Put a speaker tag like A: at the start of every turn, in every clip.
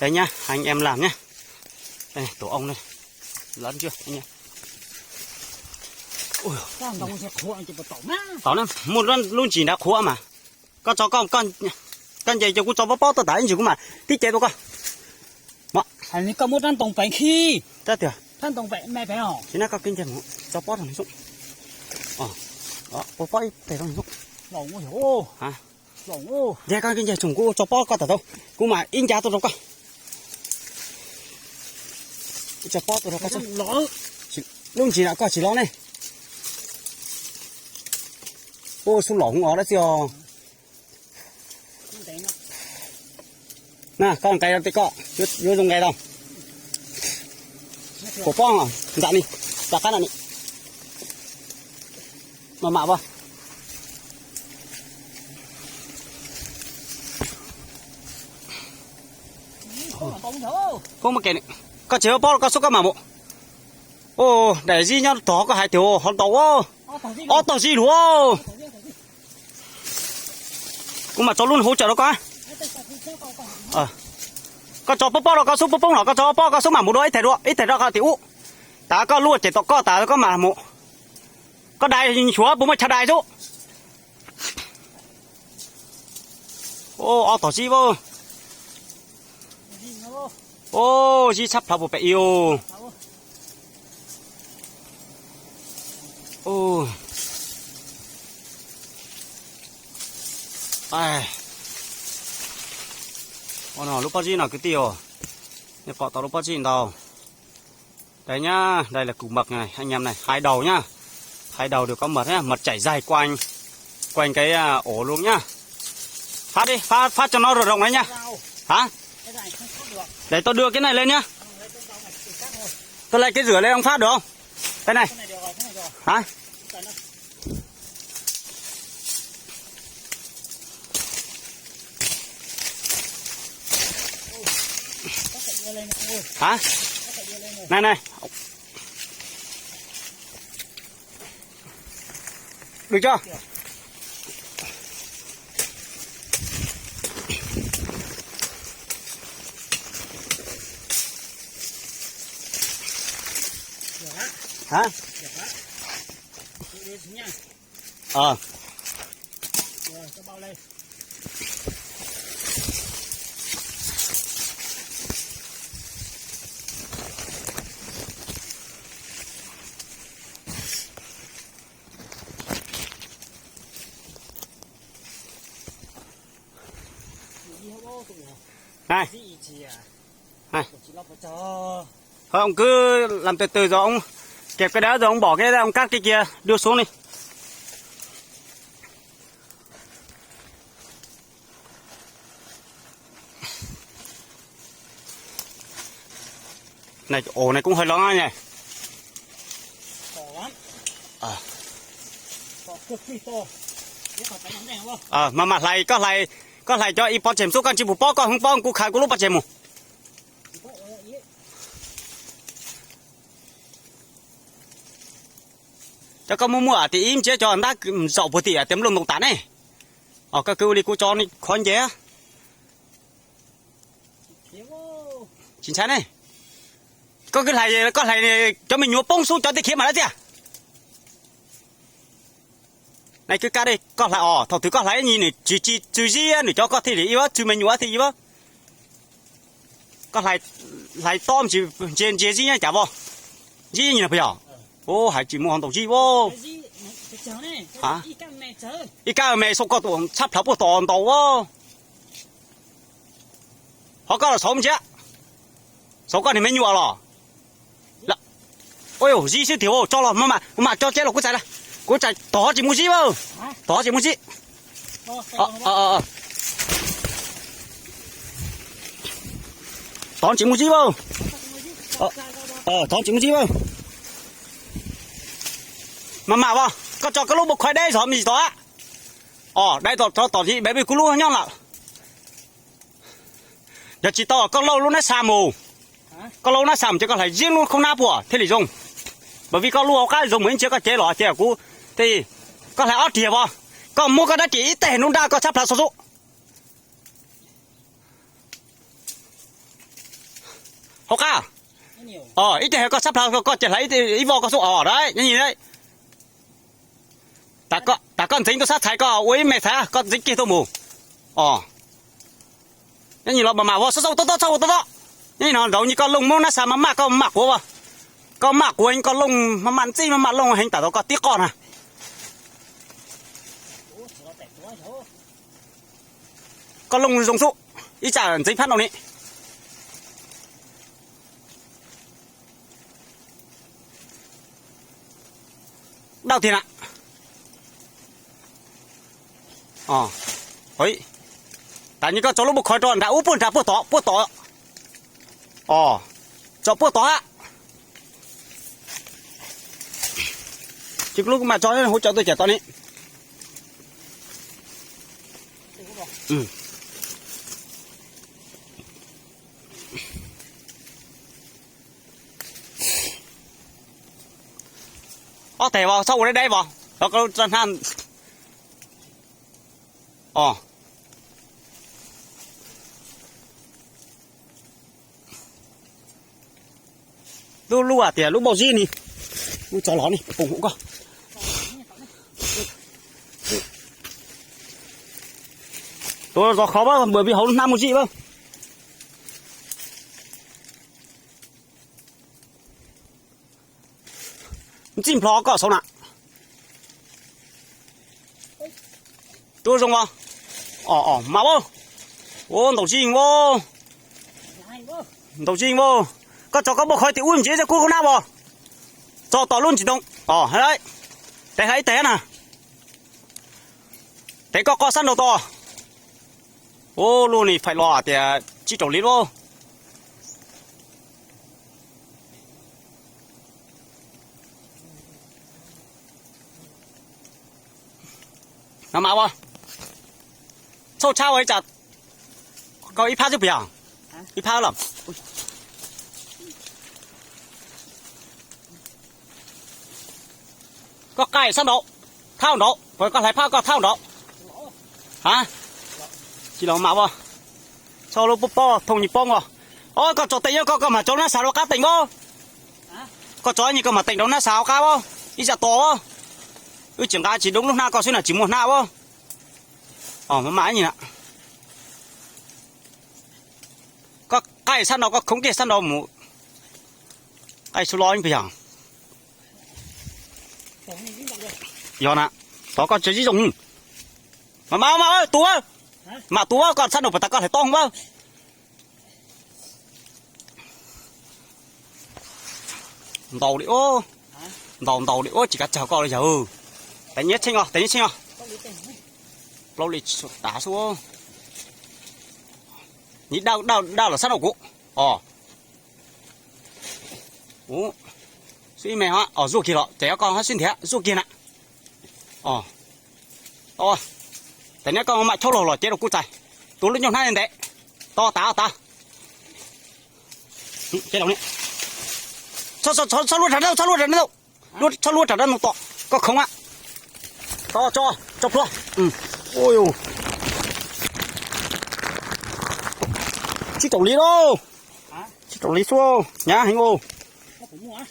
A: Đây nhá, anh em làm nhá. Đây này, tổ ong đây. Lớn chưa anh em? Ui, tao nó một luôn chỉ đã khóa mà. Con chó con gì cho cô cho bó tao đẩy gì cũng mà. Tí chế đâu con. Mà,
B: anh có một lần tổng bệnh khi.
A: ta tiểu.
B: Thân tổng bệnh mẹ phải hả?
A: Chỉ nó có kinh nghiệm không? Cho bó thằng xuống. Đó, bó để thằng xuống.
B: Lỏng ôi.
A: Hả?
B: Lỏng ôi.
A: Để con kinh nghiệm chúng cô cho bó con tao đâu. Cô mà in giá tôi đâu con. Cho bó tôi đâu con xuống.
B: Lỏng.
A: Luôn chỉ đã có chỉ lo này. Ô xuống lỏng ở đó chưa? Nè, con cây đâu tí cọ. Vô dùng cây đâu. Cổ phong à? Dạ đi. Dạ cái này đi. Mà mạ vào. Không mà kể này. Có chế bó có số các mà mộ. Ô, để gì nhá, đó có hai tiểu hòn tàu ô. Ô, tàu gì đúng không? Cũng mà cho luôn hỗ trợ đó con. Có cho bó đó, có số bó đó, có cho bó có số mà một đôi ít thể đó có tiểu. Ta có luôn chỉ có ta có mà một. Có đài chúa bố mà chả đài số. Ô, tàu gì vô. Ô, gì sắp thảo bộ bẹ yêu. Ô. Ai. Ô nào lúc bao gì nào cái tiêu. Để cọ tao lúc bao gì đâu. Đấy nhá, đây là củ mật này, anh em này, hai đầu nhá. Hai đầu đều có mật nhá, mật chảy dài quanh cái ổ luôn nhá. Phát đi, phát cho nó rộng đấy nhá. Hả? Để tôi đưa cái này lên nhá. Tôi lấy cái rửa lên ông phát được không? Cái này. Hả? Hả? Này. Được chưa? Hả?
B: Cho bao lên.
A: Này. Này. Thôi ông cứ làm từ từ rồi ông kẹp cái đá rồi ông bỏ cái ông cắt cái kia đưa xuống đi. Này ổ này cũng hơi lớn nhỉ.
B: To lắm. To cực kỳ to.
A: Mà lại có lại cho ít bao chém số con chỉ một bao con không bao cũng khai cũng lúc bao chém một. Cho con mua thì im chứ cho anh ta dậu một tỷ tém lông đồng tán này. Các cứ đi cô cho đi khoan chế. Chính xác này. Có lại cho mình nhúa bông xuống cho tí kia mà đó chứ. Này cứ cá đây, có lại thầu thứ có lại nhìn này chứ gì để cho có thể để yêu chứ mình nhúa thì yêu. Có lại tôm chỉ trên gì nhá chả vô. Gì nhìn là bây giờ. Ô, hải chỉ mua hàng đầu gì vô. Hả? Ý cá mẹ số có tuồng sắp thập của toàn đầu vô. Họ có là số không chứ? Số con thì mới nhua rồi. Ôi gì chứ thiếu cho là mà cho chết là cái trái này. Cái trái to chỉ mua gì vô. To chỉ mua gì. To chỉ mua gì vô. To chỉ mua gì vô. Mà vào, có cho cái lúc một khoai đây rồi mình đó. Đây tỏ gì bé bị cú luôn nhau là. Giờ chỉ tỏ có lâu luôn nó xàm mù. Có lâu nó xàm chứ có phải riêng luôn không nắp của thế thì dùng. Bởi vì có lúa cái dùng mình chưa có chế lọ chế cú thì có phải ót thiệp không? Còn mua cái đó chỉ tệ luôn ra có sắp là số.
B: nhiều.
A: Ít thì có sắp là có chỉ lấy thì ít vô có số đấy, như đấy. Ta con dính tôi sát thái có uống mẹ thái con dính kia tôi mù. Như nhìn nó mà vô sâu to. Như nó giống như con lùng mông nó sao mà mạc con mạc của vào. Con mạc của anh con lùng mà mặn gì mà mặn lùng hình tả đó có tiếc con à. Con lùng dùng sụ, ít chả dính phát đâu nị. Đau tiền ạ. Ấy. Tại như có chỗ lúc một khói tròn đã úp ra bữa tỏ. Cho bữa tỏ ạ. Chứ lúc mà cho hỗ trợ tôi trẻ to đi. Thể vào sau đây vào. Đó có chân han. Lu à tỉa lu bò gì nè. Lu chó ló nè, cùng cũng có. Tôi do khó quá bởi vì hấu nam một gì không. Chim phó có sao nè. Tôi dùng không? Mà vô. Đầu chim vô. Đầu chim vô. Có cho có bộ khói thì uống chế cho cô nào bò. Cho tỏ luôn chỉ động. Đấy. Thấy nè. Thấy có săn đầu to. Luôn này phải lò thì chỉ trồng lít vô. Nó máu không? Sao chao ấy chặt. Có ít phát giúp biển. Ít phát lắm. Có cài săn độ. Thao độ. Rồi có thấy phát có thao độ. Hả? Chỉ là máu không? Sao lúc bố thông nhịp bông rồi. Có cho tỉnh có mà cho nó xào nó cá tỉnh không? Có cho như có mà tỉnh đó nó xào cá không? Ít giả to không? Chẳng cá chỉ đúng lúc nào có xuyên là chỉ một nào không? Mà mãi nhìn ạ. Có cái săn đó có không kia săn đó một cái số lo anh phải chẳng. Giờ nè, đó có chơi gì dùng. Mà ơi, tú ơi. Mà tú ơi, còn săn đồ phải ta có thể to không không? Đầu đi ô. Đầu đi ô chỉ cả chờ coi bây giờ. Đánh nhất chinh à. Lâu lịch đá xuống. Nhị đau là săn đồ cũ. Suy mẹ hả? Ruột kia lọ, trẻ con hết xin thế, ruột kia nè. Tại nếu con mẹ chốt lò chế đồ cút chạy. Tú lên nhông hai lên đấy. To ta. Chế đầu nè. Sao luôn trả đâu. Sao luôn trả đâu to. Có không ạ? To cho luôn. Ôi ôi. Chứ tổng lý đâu. Chứ tổng lý xuống. Nhá hình ô.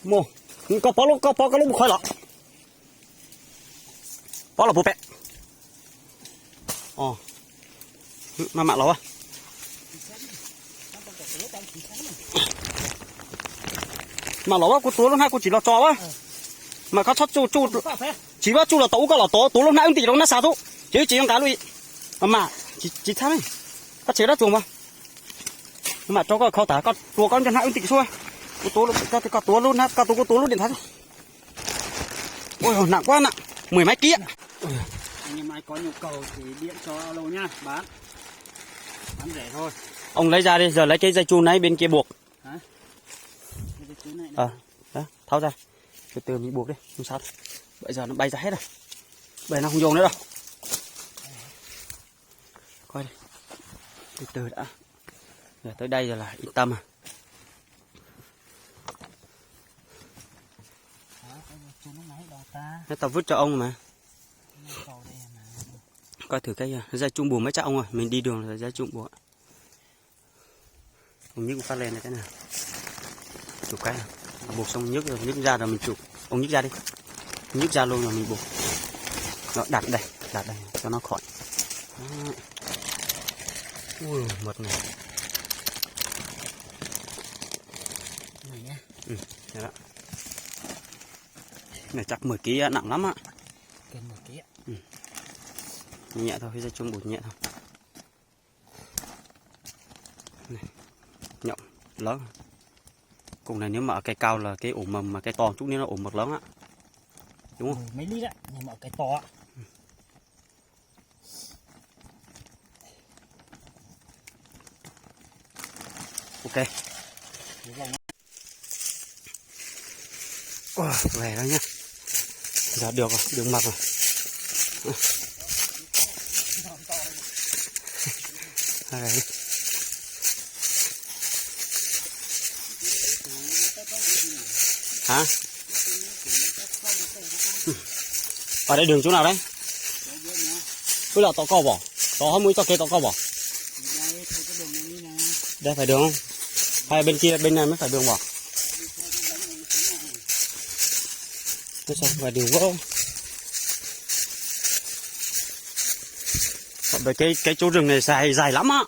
A: Mua. Có bó lúc khỏi lọ. Bó là bố bẹ. Mà mạ lọ à? Mà lọ của tú lúc hai của chỉ là cho á. Mà có chót chu chỉ có chu là tấu có là tố lúc nãy tỷ đâu nó sao thu. Chứ chỉ con cá lui. Mà chỉ thắng này. Có chế ra chuồng mà. Mà cho có khâu tả con tua con cho nãy tỷ xuôi. Tú lúc có tú luôn ha, có tú luôn điện thoại. Ôi nặng quá nặng. 10 mấy ký ạ.
B: Anh em ai có nhu cầu thì điện cho alo nha, bán rẻ thôi.
A: Ông lấy ra đi, giờ lấy cái dây chun ấy bên kia buộc.
B: Hả?
A: Đó, tháo ra. Từ từ mình buộc đi, không sao. Bây giờ nó bay ra hết rồi. Bây giờ nó không dùng nữa đâu. Coi đi. Từ từ đã. Giờ tới đây rồi là yên tâm à. Tao vứt cho ông mà. Coi thử cái dây chun buộc mấy chắc ông rồi. Mình đi đường là dây chun buộc. Không biết con phát lên này thế nào. chụp cái nào. Buộc xong nhấc ra rồi mình chụp. Ông nhấc ra đi, nhấc ra luôn rồi mình buộc. Nó đặt đây cho nó khỏi. Đó. Ui, mật này.
B: Này nhá.
A: Thế đó. Này chắc 10 kg nặng lắm á.
B: Cần 1 kg.
A: Nhẹ thôi, cái chung bột nhẹ thôi. Này. Nhộng lớn. Cùng này nếu mà ở cây cao là cái ổ mầm, mà cây to chút nữa nó ổ mật lớn á. Đúng không?
B: Mấy lít á, nhưng mà cái to á.
A: Ok. Về đó nhá. Giờ được rồi, được mật rồi. Đấy. Hả? Ở đây đường chỗ nào đấy? Cứ là tỏ câu bỏ. Tỏ không mũi tỏ kia tỏ câu bỏ. Đây phải đường không? Hay bên kia bên này mới phải đường bỏ? Nó sao phải đường vỡ không? Bởi cái chỗ rừng này dài lắm á.